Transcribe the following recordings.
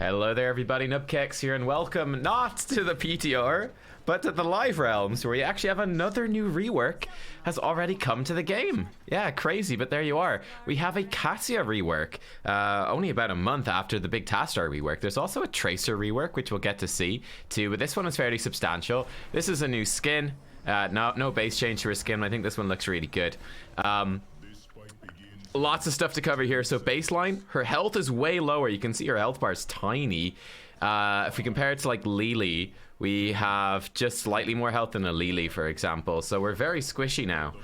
Hello there everybody, Nubkeks here, and welcome not to the PTR, but to the live realms, where we actually have another new rework has already come to the game. Yeah, crazy, but there you are. We have a Cassia rework, only about a month after the big Tastar rework. There's also a Tracer rework, which we'll get to see too, but this one is fairly substantial. This is a new skin. No base change to her skin. I think this one looks really good. Lots of stuff to cover here. So baseline, her health is way lower. You can see her health bar is tiny. If we compare it to like Lily, we have just slightly more health than a Lily, for example. So we're very squishy now.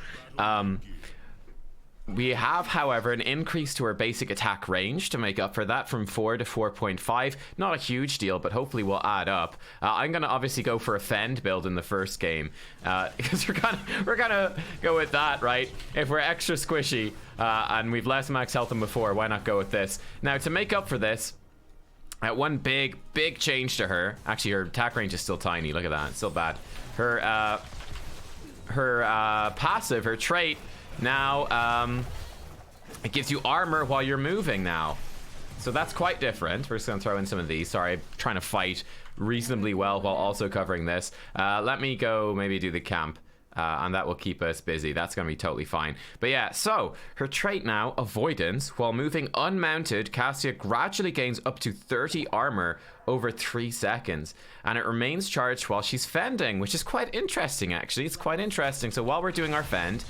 We have, however, an increase to our basic attack range to make up for that from 4 to 4.5. Not a huge deal, but hopefully will add up. I'm going to obviously go for a Fend build in the first game because we're gonna go with that, right? If we're extra squishy and we've less max health than before, why not go with this? Now, to make up for this, one big change to her. Actually, her attack range is still tiny. Look at that. It's still bad. Her passive, her trait, now it gives you armor while you're moving now, so that's quite different. We're just gonna throw in some of these. Sorry, I'm trying to fight reasonably well while also covering this. Let me go maybe do the camp, and that will keep us busy. That's gonna be totally fine. But yeah, so her trait now, avoidance. While moving unmounted, Cassia gradually gains up to 30 armor over 3 seconds, and it remains charged while she's fending, which is quite interesting. Actually, it's quite interesting. So while we're doing our fend,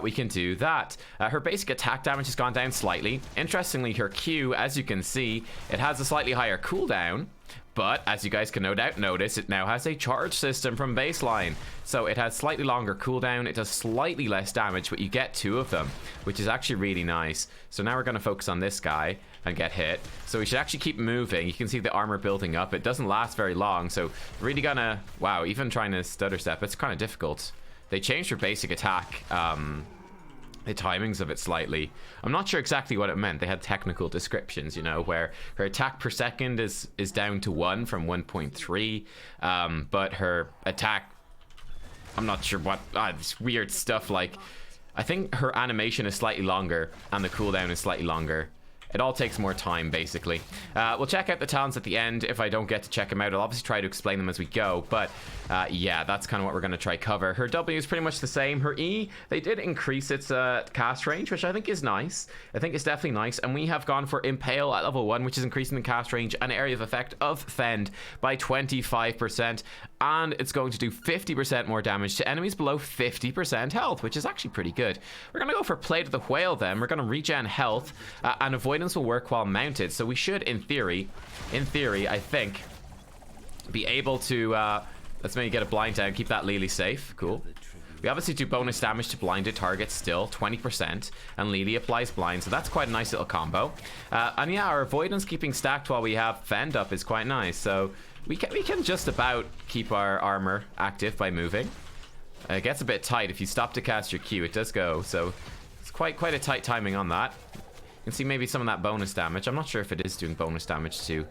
we can do that. Her basic attack damage has gone down slightly. Interestingly, her Q, as you can see, it has a slightly higher cooldown, but as you guys can no doubt notice, it now has a charge system from baseline. So it has slightly longer cooldown, it does slightly less damage, but you get 2 of them, which is actually really nice. So now we're going to focus on this guy and get hit. So we should actually keep moving. You can see the armor building up. It doesn't last very long, so really gonna, wow, even trying to stutter step, it's kind of difficult. They changed her basic attack, the timings of it slightly. I'm not sure exactly what it meant. They had technical descriptions, you know, where her attack per second is down to 1 from 1.3, but her attack, I'm not sure what, this weird stuff, like, I think her animation is slightly longer and the cooldown is slightly longer. It all takes more time, basically. We'll check out the talents at the end. If I don't get to check them out, I'll obviously try to explain them as we go. But yeah, that's kind of what we're going to try cover. Her W is pretty much the same. Her E, they did increase its cast range, which I think is nice. I think it's definitely nice. And we have gone for Impale at level 1, which is increasing the cast range and area of effect of Fend by 25%. And it's going to do 50% more damage to enemies below 50% health, which is actually pretty good. We're going to go for Play to the Whale then. We're going to regen health, and avoidance will work while mounted. So we should, in theory, I think, be able to, let's maybe get a blind down, keep that Lily safe. Cool. We obviously do bonus damage to blinded targets still, 20%, and Lily applies blind, so that's quite a nice little combo. And yeah, our avoidance keeping stacked while we have Fend up is quite nice. So we can just about keep our armor active by moving. It gets a bit tight if you stop to cast your Q. It does go, so it's quite a tight timing on that. You can see maybe some of that bonus damage. I'm not sure if it is doing bonus damage to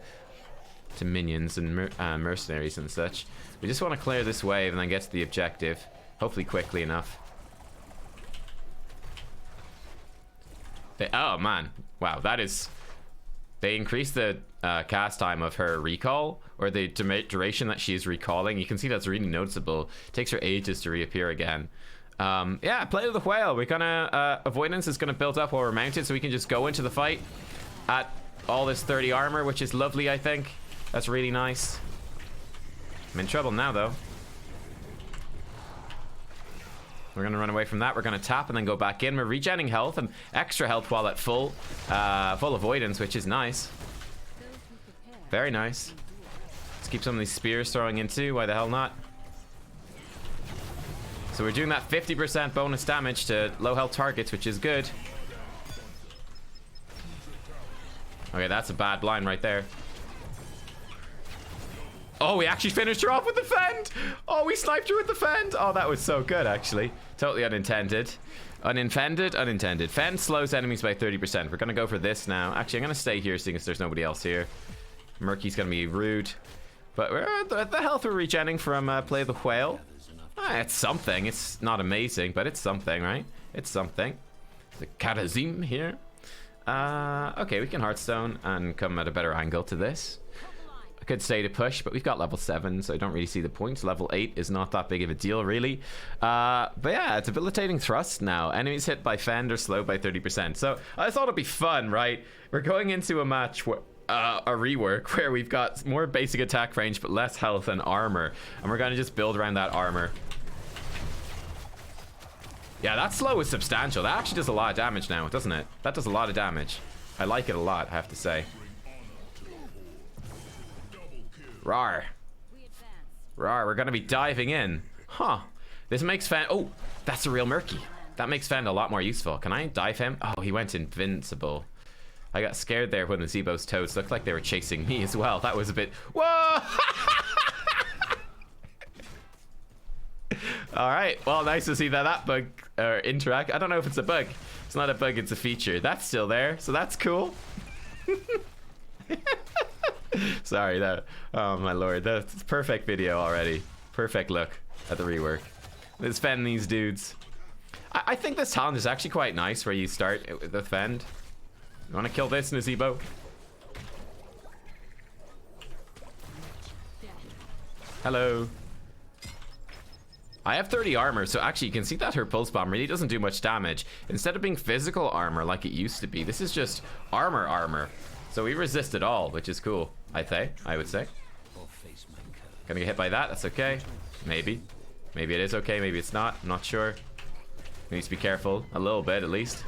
minions and mercenaries and such. We just want to clear this wave and then get to the objective, hopefully quickly enough. Oh man, wow, that is... They increased the cast time of her recall, or the duration that she is recalling. You can see that's really noticeable. It takes her ages to reappear again. Yeah, Play with the Whale. We're gonna avoidance is gonna build up while we're mounted, so we can just go into the fight at all this 30 armor, which is lovely. I think that's really nice. I'm in trouble now though. We're gonna run away from that. We're gonna tap and then go back in. We're regenning health and extra health while at full avoidance, which is nice. Very nice. Let's keep some of these spears throwing into. Why the hell not? So we're doing that 50% bonus damage to low health targets, which is good. Okay, that's a bad blind right there. Oh, we actually finished her off with the Fend. Oh, we sniped her with the Fend. Oh, that was so good, actually. Totally unintended. Unintended. Fend slows enemies by 30%. We're going to go for this now. Actually, I'm going to stay here seeing as there's nobody else here. Murky's going to be rude. But the health we're regenning from Play the Whale. It's something. It's not amazing, but it's something, right? It's something. The Karazim here. Okay, we can Hearthstone and come at a better angle to this. I could stay to push, but we've got level 7, so I don't really see the point. Level 8 is not that big of a deal, really. But yeah, debilitating thrust now. Enemies hit by Fend are slowed by 30%. So I thought it'd be fun, right? We're going into a match where a rework where we've got more basic attack range but less health and armor, and we're gonna just build around that armor. Yeah, that slow is substantial. That actually does a lot of damage now, doesn't it? That does a lot of damage. I like it a lot, I have to say. Rawr. Rawr, we're gonna be diving in. Huh. This makes Fend... Oh, that's a real Murky. That makes Fend a lot more useful. Can I dive him? Oh, he went invincible. I got scared there when the Zebo's toads looked like they were chasing me as well. That was a bit... Whoa! Alright, well, nice to see that bug interact. I don't know if it's a bug. It's not a bug, it's a feature. That's still there, so that's cool. Sorry, that... Oh, my lord. That's perfect video already. Perfect look at the rework. Let's Fend these dudes. I think this talent is actually quite nice where you start with the Fend. You want to kill this, Nazebo? Hello. I have 30 armor, so actually you can see that her pulse bomb really doesn't do much damage. Instead of being physical armor like it used to be, this is just armor. So we resist it all, which is cool, I would say. Gonna get hit by that, that's okay. Maybe. Maybe it is okay, maybe it's not, I'm not sure. We need to be careful, a little bit at least.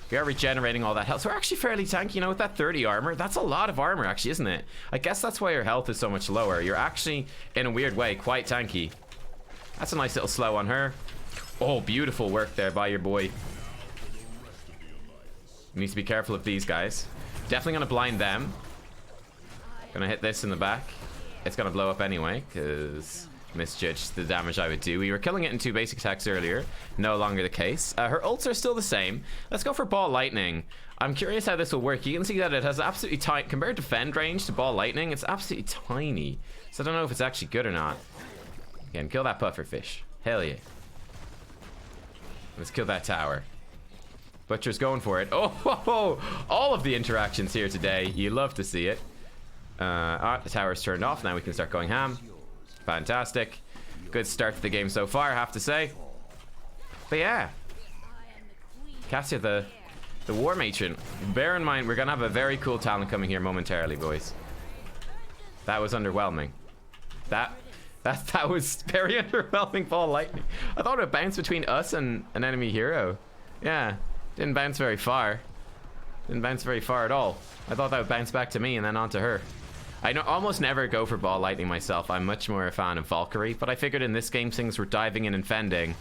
We are regenerating all that health, so we're actually fairly tanky, you know, with that 30 armor. That's a lot of armor, actually, isn't it? I guess that's why your health is so much lower. You're actually, in a weird way, quite tanky. That's a nice little slow on her. Oh, beautiful work there by your boy. You need to be careful of these guys. Definitely gonna blind them. Gonna hit this in the back. It's gonna blow up anyway, because misjudged the damage I would do. We were killing it in 2 basic attacks earlier. No longer the case. Her ults are still the same. Let's go for Ball Lightning. I'm curious how this will work. You can see that it has absolutely tiny, compared to Fend range to Ball Lightning, it's absolutely tiny. So I don't know if it's actually good or not. Again, kill that puffer fish. Hell yeah. Let's kill that tower. Butcher's going for it. Oh, ho, ho. All of the interactions here today. You love to see it. The tower's turned off. Now we can start going ham. Fantastic. Good start to the game so far, I have to say. But yeah. Cassia, the War Matron. Bear in mind, we're going to have a very cool talent coming here momentarily, boys. That was underwhelming. That was very underwhelming. Ball Lightning. I thought it would bounce between us and an enemy hero. Yeah. Didn't bounce very far. Didn't bounce very far at all. I thought that would bounce back to me and then onto her. I almost never go for Ball Lightning myself. I'm much more a fan of Valkyrie, but I figured in this game, since we're diving in and fending,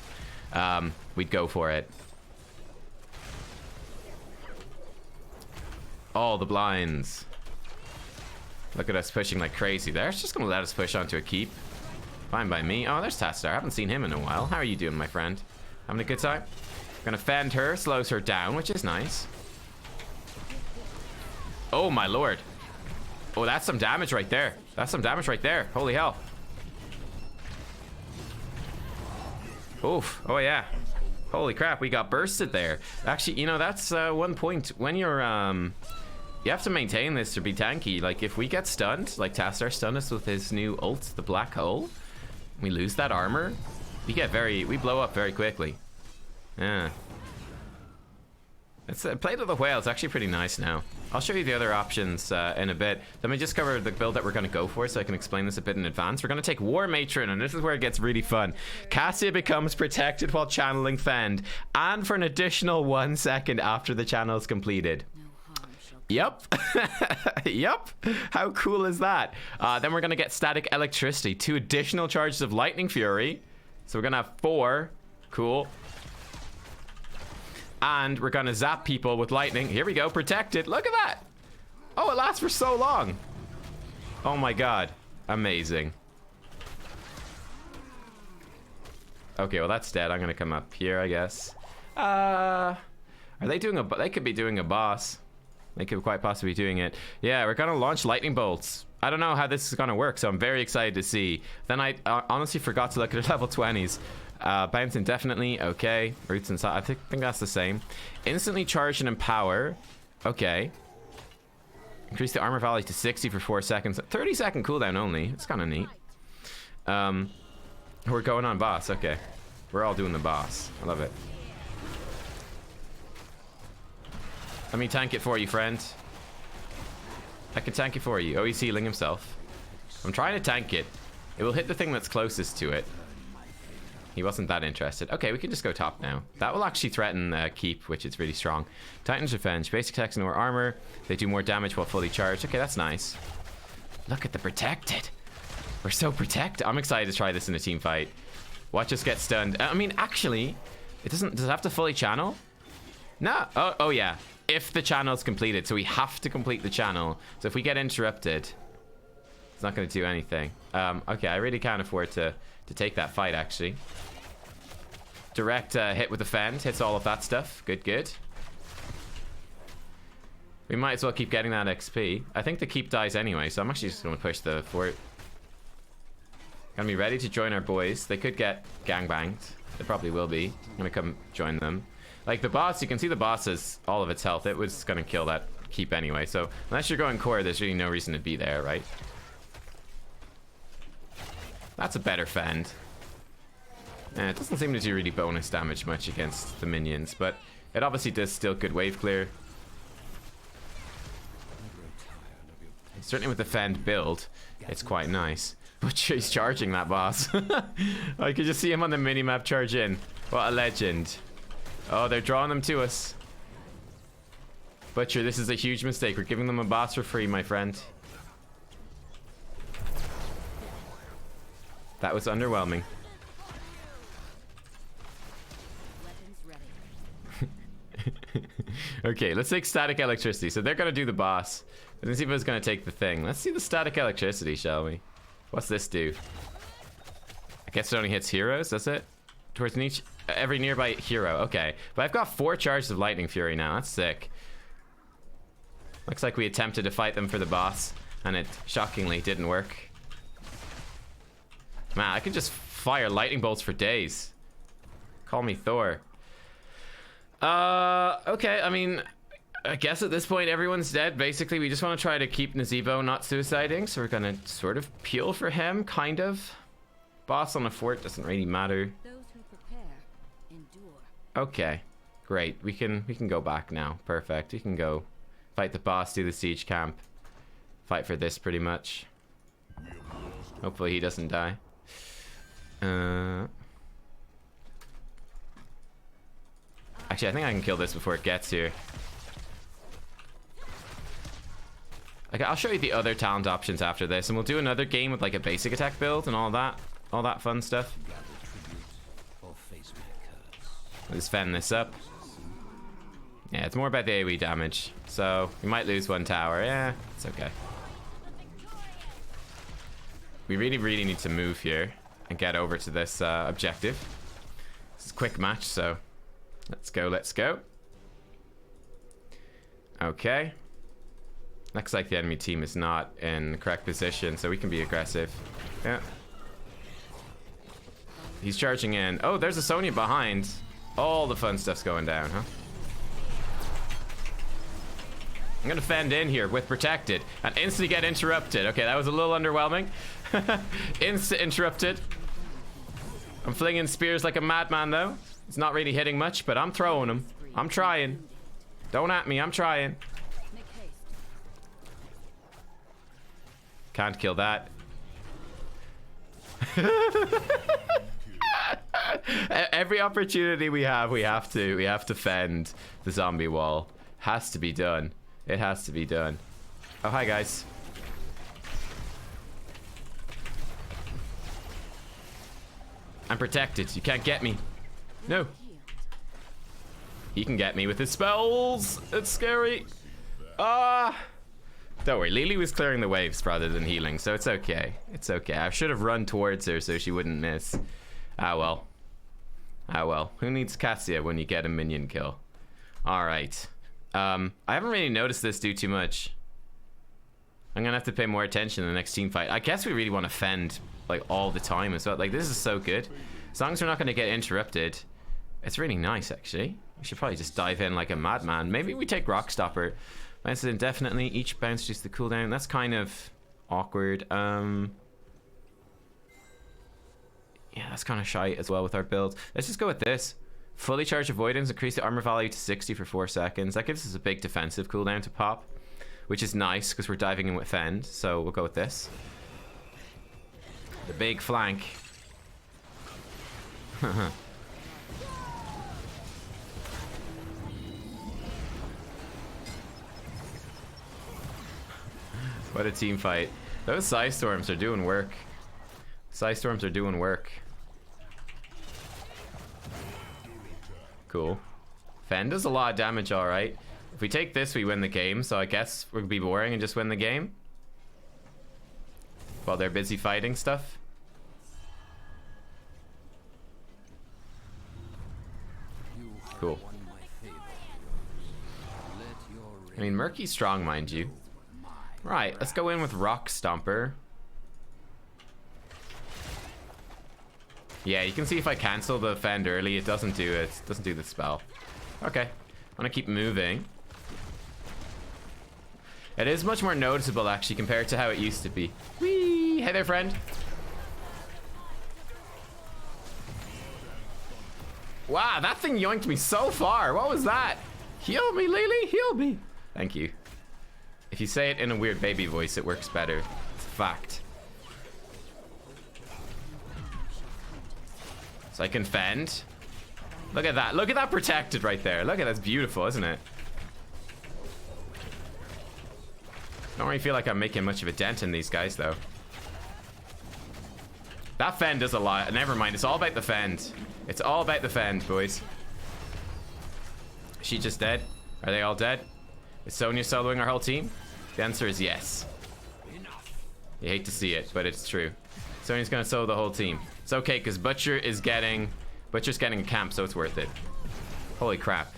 we'd go for it. All the blinds. Look at us pushing like crazy there. It's just gonna let us push onto a keep. Fine by me. Oh, there's Tastar. I haven't seen him in a while. How are you doing, my friend? Having a good time? Gonna Fend her, slows her down, which is nice. Oh my lord. Oh, that's some damage right there. That's some damage right there. Holy hell. Oof. Oh yeah. Holy crap, we got bursted there. Actually, you know, that's one point. When you're you have to maintain this to be tanky. Like if we get stunned, like Tastar stunned us with his new ult, the black hole, we lose that armor, we blow up very quickly. Yeah. It's Play to the Whale. It's actually pretty nice now. I'll show you the other options in a bit. Let me just cover the build that we're going to go for so I can explain this a bit in advance. We're going to take War Matron, and this is where it gets really fun. Cassia becomes protected while channeling Fend, and for an additional 1 second after the channel is completed. Yep. Yep. How cool is that? Then we're going to get Static Electricity, 2 additional charges of Lightning Fury. So we're going to have 4. Cool. And we're gonna zap people with lightning. Here we go, protected. Look at that. Oh, it lasts for so long. Oh my god, amazing. Okay, well that's dead. I'm gonna come up here, I guess. Are they doing they could be doing a boss. They could quite possibly be doing it. Yeah, we're gonna launch lightning bolts. I don't know how this is gonna work, so I'm very excited to see. Then I honestly forgot to look at level 20s. Bounce indefinitely, okay. Roots inside, I think that's the same. Instantly charge and empower. Okay. Increase the armor value to 60 for 4 seconds. 30-second cooldown only. It's kind of neat. We're going on boss. Okay. We're all doing the boss. I love it. Let me tank it for you, friend. I can tank it for you. Oh, he's healing himself. I'm trying to tank it. It will hit the thing that's closest to it. He wasn't that interested. Okay, we can just go top now. That will actually threaten keep, which is really strong. Titan's Revenge. Basic attacks and more armor. They do more damage while fully charged. Okay, that's nice. Look at the protected. We're so protected. I'm excited to try this in a team fight. Watch us get stunned. I mean, actually, it doesn't... Does it have to fully channel? No. Oh, yeah. If the channel is completed. So we have to complete the channel. So if we get interrupted, it's not going to do anything. Okay, I really can't afford to take that fight, actually. Direct hit with the Fend. Hits all of that stuff. Good, good. We might as well keep getting that XP. I think the keep dies anyway, so I'm actually just going to push the fort. Gonna be ready to join our boys. They could get gangbanged. They probably will be. I'm gonna come join them. Like the boss, you can see the boss has all of its health. It was gonna kill that keep anyway. So unless you're going core, there's really no reason to be there, right? That's a better Fend. It doesn't seem to do really bonus damage much against the minions, but it obviously does still good wave clear. Certainly with the Fend build, it's quite nice. Butcher is charging that boss. I could just see him on the minimap charge in. What a legend. Oh, they're drawing them to us. Butcher, this is a huge mistake. We're giving them a boss for free, my friend. That was underwhelming. Okay, let's take static electricity. So they're gonna do the boss. Let's see if it's gonna take the thing. Let's see the static electricity, shall we? What's this do? I guess it only hits heroes, does it? Towards every nearby hero. Okay, but I've got 4 charges of lightning fury now. That's sick. Looks like we attempted to fight them for the boss, and it shockingly didn't work. Man, I can just fire lightning bolts for days. Call me Thor. Okay, I mean, I guess at this point everyone's dead. Basically, we just want to try to keep Nazeebo not suiciding, so we're gonna sort of peel for him, kind of. Boss on a fort doesn't really matter. Those who prepare endure. Okay, great. We can go back now. Perfect. We can go fight the boss, do the siege camp, fight for this pretty much. Hopefully he doesn't die. Actually, I think I can kill this before it gets here. Okay, I'll show you the other talent options after this, and we'll do another game with like a basic attack build and all that fun stuff. Let's fend this up. Yeah, it's more about the AoE damage, so we might lose 1 tower. Yeah, it's okay. We really need to move here and get over to this objective. This is a quick match, so let's go. Okay. Looks like the enemy team is not in the correct position, so we can be aggressive. Yeah. He's charging in. Oh, there's a Sonya behind. All the fun stuff's going down, huh? I'm gonna fend in here with protected and instantly get interrupted. Okay, that was a little underwhelming. Instant interrupted. I'm flinging spears like a madman though. It's not really hitting much, but I'm throwing them. I'm trying. Don't at me, I'm trying. Can't kill that. Every opportunity we have to fend the zombie wall. Has to be done. It has to be done. Oh, hi guys. I'm protected. You can't get me. No. He can get me with his spells. It's scary. Ah. Don't worry, Lily was clearing the waves rather than healing, so it's okay. It's okay. I should have run towards her so she wouldn't miss. Ah well. Ah well. Who needs Cassia when you get a minion kill? Alright. I haven't really noticed this do too much. I'm gonna have to pay more attention in the next team fight. I guess we really want to fend like all the time as well. Like this is so good. As long as we're not gonna get interrupted. It's really nice actually. We should probably just dive in like a madman. Maybe we take Rock Stopper. Bounces indefinitely. Each bounce reduces the cooldown. That's kind of awkward. Yeah, that's kind of shy as well with our build. Let's just go with this. Fully charged avoidance. Increase the armor value to 60 for 4 seconds. That gives us a big defensive cooldown to pop, which is nice because we're diving in with Fend. So we'll go with this. The big flank. What a team fight. Those Psy Storms are doing work. Psy Storms are doing work. Cool. Fend does a lot of damage, alright. If we take this, we win the game, so I guess we'll be boring and just win the game. While they're busy fighting stuff. Cool. I mean, Murky's strong, mind you. Right, let's go in with Rock Stomper. Yeah, you can see if I cancel the Fend early, it doesn't do it. It doesn't do the spell. Okay, I'm gonna keep moving. It is much more noticeable, actually, compared to how it used to be. Whee! Hey there, friend. Wow, that thing yoinked me so far. What was that? Heal me, Lily, heal me. Thank you. If you say it in a weird baby voice, it works better. It's a fact. So I can Fend. Look at that. Look at that protected right there. Look at that. That's beautiful, isn't it? Don't really feel like I'm making much of a dent in these guys, though. That Fend does a lot. Never mind. It's all about the Fend. It's all about the Fend, boys. Is she just dead? Are they all dead? Is Sonya soloing our whole team? The answer is yes. You hate to see it, but it's true. Sonya's gonna solo the whole team. It's okay, because Butcher's getting a camp, so it's worth it. Holy crap.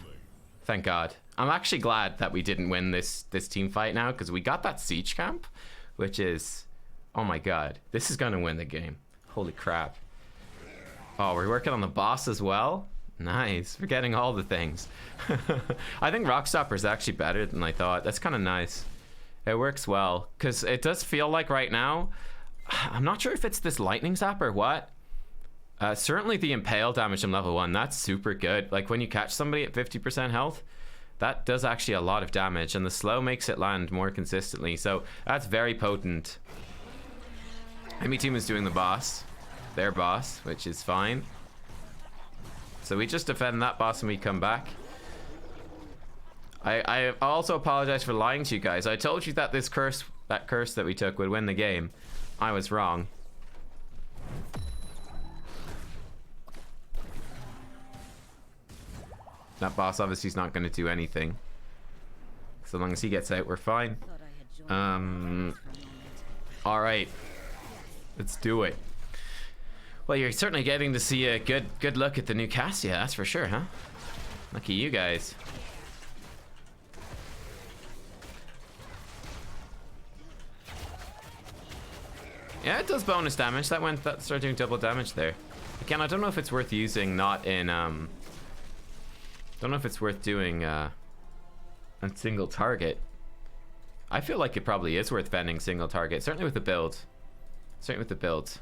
Thank God. I'm actually glad that we didn't win this team fight now, because we got that siege camp, which is... Oh my God. This is gonna win the game. Holy crap. Oh, we're working on the boss as well? Nice. We're getting all the things. I think Rockstopper is actually better than I thought. That's kind of nice. It works well. Because it does feel like right now... I'm not sure if it's this lightning zap or what. Certainly the impale damage in level 1. That's super good. Like when you catch somebody at 50% health, that does actually a lot of damage. And the slow makes it land more consistently. So that's very potent. Enemy team is doing the boss. Their boss, which is fine. So we just defend that boss and we come back. I also apologize for lying to you guys. I told you that this curse that we took would win the game. I was wrong. That boss obviously is not going to do anything. So long as he gets out, we're fine. Alright. Let's do it. Well, you're certainly getting to see a good look at the new Cassia, that's for sure, huh? Lucky you guys. Yeah, it does bonus damage. That started doing double damage there. Again, I don't know if it's worth using not in don't know if it's worth doing on single target. I feel like it probably is worth fending single target, certainly with the build. Certainly with the build.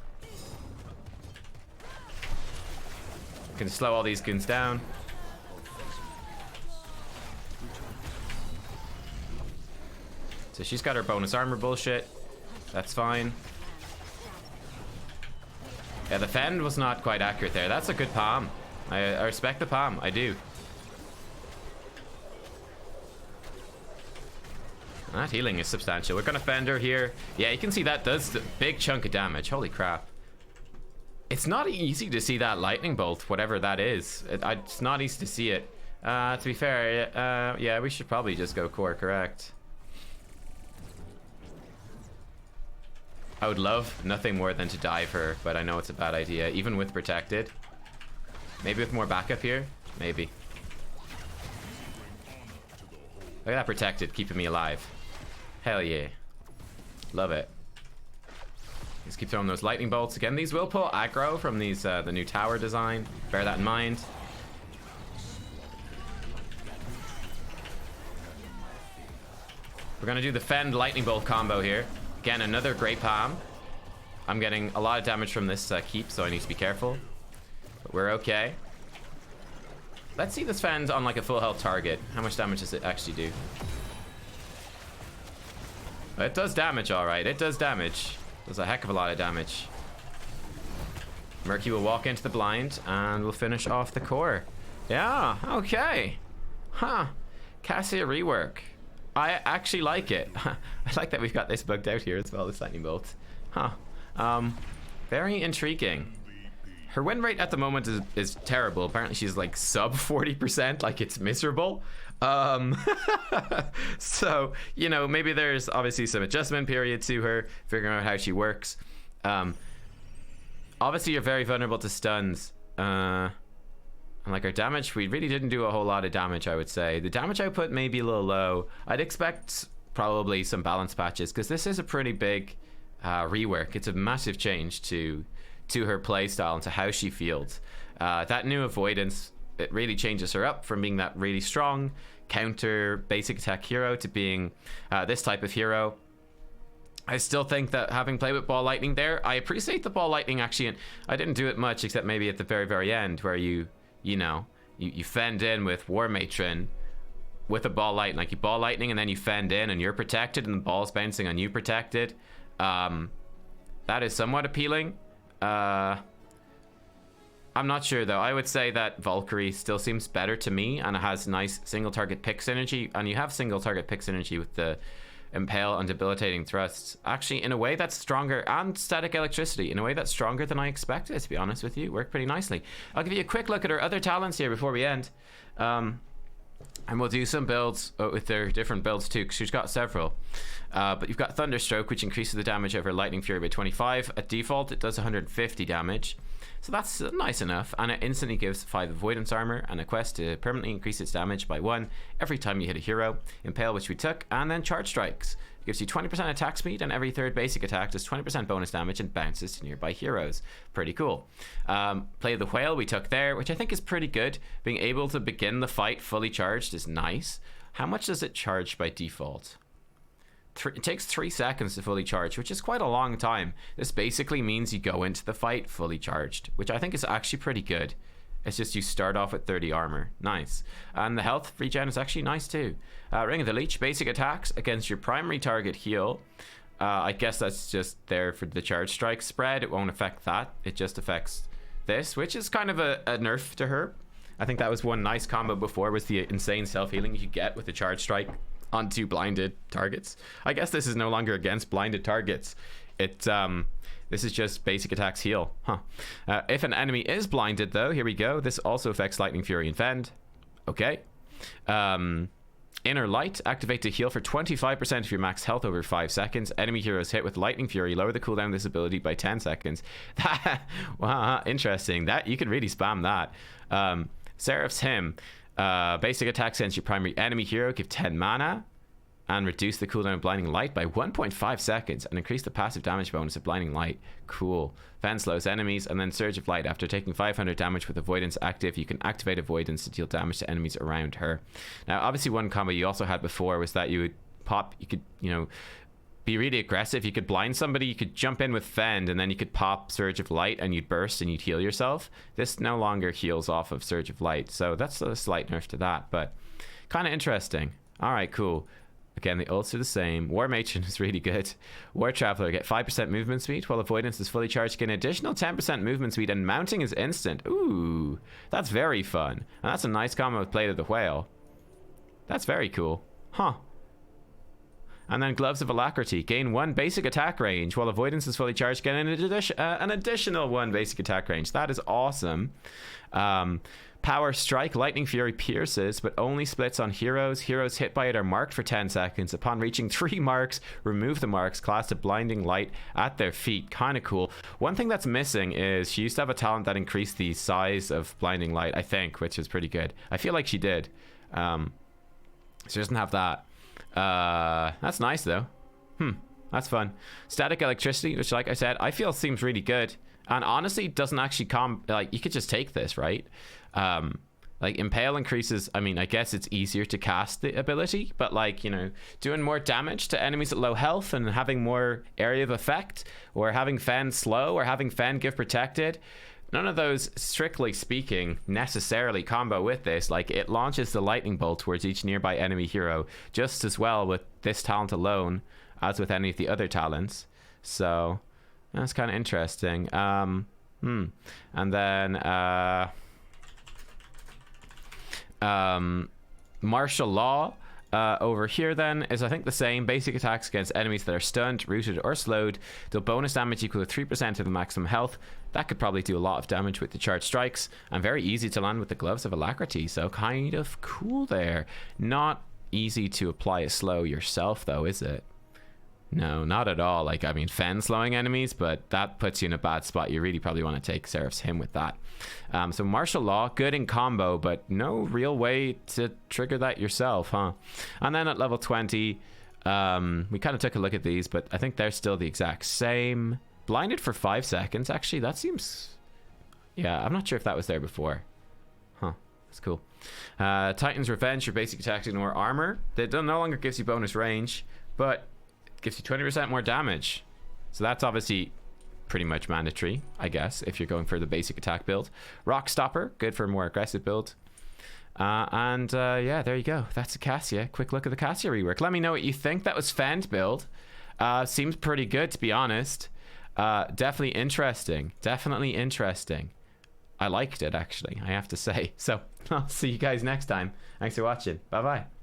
Can slow all these goons down. So she's got her bonus armor bullshit. That's fine. Yeah, the Fend was not quite accurate there. That's a good palm. I respect the palm. I do. That healing is substantial. We're gonna Fend her here. Yeah, you can see that does a big chunk of damage. Holy crap. It's not easy to see that lightning bolt, whatever that is. It's not easy to see it. To be fair, yeah, we should probably just go core, correct? I would love nothing more than to dive her, but I know it's a bad idea, even with protected. Maybe with more backup here? Maybe. Look at that protected, keeping me alive. Hell yeah. Love it. Just keep throwing those lightning bolts. Again, these will pull aggro from these the new tower design. Bear that in mind. We're gonna do the Fend lightning bolt combo here. Again, another great palm. I'm getting a lot of damage from this keep, so I need to be careful. But we're okay. Let's see this Fend on like a full health target. How much damage does it actually do? It does damage, all right. It does damage. Does a heck of a lot of damage. Murky will walk into the blind and we'll finish off the core. Yeah, okay. Huh. Cassia rework. I actually like it. I like that we've got this bugged out here as well, this lightning bolt. Huh. Very intriguing. Her win rate at the moment is terrible. Apparently she's like sub 40%, like it's miserable. So, you know, maybe there's obviously some adjustment period to her, figuring out how she works. Obviously you're very vulnerable to stuns. And like our damage, we really didn't do a whole lot of damage, I would say. The damage output may be a little low. I'd expect probably some balance patches, because this is a pretty big rework. It's a massive change to her playstyle and to how she fields. That new avoidance, it really changes her up from being that really strong counter basic attack hero to being this type of hero. I still think that having played with ball lightning there, I appreciate the ball lightning actually, and I didn't do it much except maybe at the very end where you fend in with War Matron with a ball lightning, like you ball lightning and then you fend in and you're protected and the ball's bouncing on you protected. That is somewhat appealing. I'm not sure though. I would say that Valkyrie still seems better to me, and it has nice single target pick synergy, and you have single target pick synergy with the impale and debilitating thrusts actually in a way that's stronger, and static electricity in a way that's stronger than I expected, to be honest with you. Worked pretty nicely. I'll give you a quick look at her other talents here before we end, and we'll do some builds with their different builds too, because she's got several. But you've got Thunderstroke, which increases the damage of her Lightning Fury by 25. At default it does 150 damage, so that's nice enough, and it instantly gives 5 avoidance armor and a quest to permanently increase its damage by 1 every time you hit a hero. Impale, which we took, and then Charge Strikes gives you 20% attack speed, and every third basic attack does 20% bonus damage and bounces to nearby heroes. Pretty cool. Play the Whale we took there, which I think is pretty good. Being able to begin the fight fully charged is nice. How much does it charge by default? It takes 3 seconds to fully charge, which is quite a long time. This basically means you go into the fight fully charged, which I think is actually pretty good. It's just you start off with 30 armor. Nice. And the health regen is actually nice too. Ring of the Leech, basic attacks against your primary target heal. I guess that's just there for the charge strike spread. It won't affect that. It just affects this, which is kind of a nerf to her. I think that was one nice combo before, was the insane self-healing you could get with the charge strike onto blinded targets. I guess this is no longer against blinded targets. This is just basic attacks heal. If an enemy is blinded though, here we go. This also affects Lightning Fury and Fend. Okay. Inner Light, activate to heal for 25% of your max health over 5 seconds. Enemy heroes hit with Lightning Fury lower the cooldown of this ability by 10 seconds. Wow, interesting. That you could really spam that. Seraph's Hymn, basic attacks against your primary enemy hero, give 10 mana and reduce the cooldown of Blinding Light by 1.5 seconds and increase the passive damage bonus of Blinding Light. Cool. Fend slows enemies, and then Surge of Light. After taking 500 damage with Avoidance active, you can activate Avoidance to deal damage to enemies around her. Now, obviously one combo you also had before was that you would pop, you could, be really aggressive. You could blind somebody, you could jump in with Fend, and then you could pop Surge of Light and you'd burst and you'd heal yourself. This no longer heals off of Surge of Light, so that's a slight nerf to that, but kind of interesting. All right, cool. Again, the ults are the same. War Matron is really good. War Traveler, get 5% movement speed while Avoidance is fully charged. Get an additional 10% movement speed, and mounting is instant. Ooh, that's very fun. And that's a nice combo with Blade of the Whale. That's very cool. Huh. And then Gloves of Alacrity, gain 1 basic attack range while Avoidance is fully charged. Get an additional 1 basic attack range. That is awesome. Power Strike, Lightning Fury pierces, but only splits on heroes. Heroes hit by it are marked for 10 seconds. Upon reaching 3 marks, remove the marks, cast a Blinding Light at their feet. Kind of cool. One thing that's missing is she used to have a talent that increased the size of Blinding Light, I think, which is pretty good. I feel like she did. She doesn't have that. That's nice though. That's fun. Static Electricity, which, like I said, I feel seems really good, and honestly doesn't actually like, you could just take this, right? Like, Impale increases, I mean, I guess it's easier to cast the ability, but like, you know, doing more damage to enemies at low health and having more area of effect, or having Fend slow, or having Fend give protected, none of those, strictly speaking, necessarily combo with this. Like, it launches the lightning bolt towards each nearby enemy hero just as well with this talent alone as with any of the other talents. So that's kind of interesting. And then martial law over here then is, I think, the same. Basic attacks against enemies that are stunned, rooted, or slowed. The bonus damage equal to 3% of the maximum health. That could probably do a lot of damage with the charged strikes, and very easy to land with the gloves of alacrity, so kind of cool there. Not easy to apply a slow yourself though, is it? No, not at all. Like, I mean, Fend slowing enemies, but that puts you in a bad spot. You really probably want to take Seraph's Hymn with that. So martial law, good in combo, but no real way to trigger that yourself, huh? And then at level 20, we kind of took a look at these, but I think they're still the exact same. Blinded for 5 seconds, actually, that seems... Yeah, I'm not sure if that was there before. Huh, that's cool. Titan's Revenge, your basic attack ignore armor. That no longer gives you bonus range, but gives you 20% more damage. So that's obviously pretty much mandatory, I guess, if you're going for the basic attack build. Rock Stopper, good for a more aggressive build. Yeah, there you go. That's a Cassia. Quick look at the Cassia rework. Let me know what you think. That was Fend build. Seems pretty good, to be honest. Definitely interesting. Definitely interesting. I liked it, actually, I have to say. So I'll see you guys next time. Thanks for watching. Bye-bye.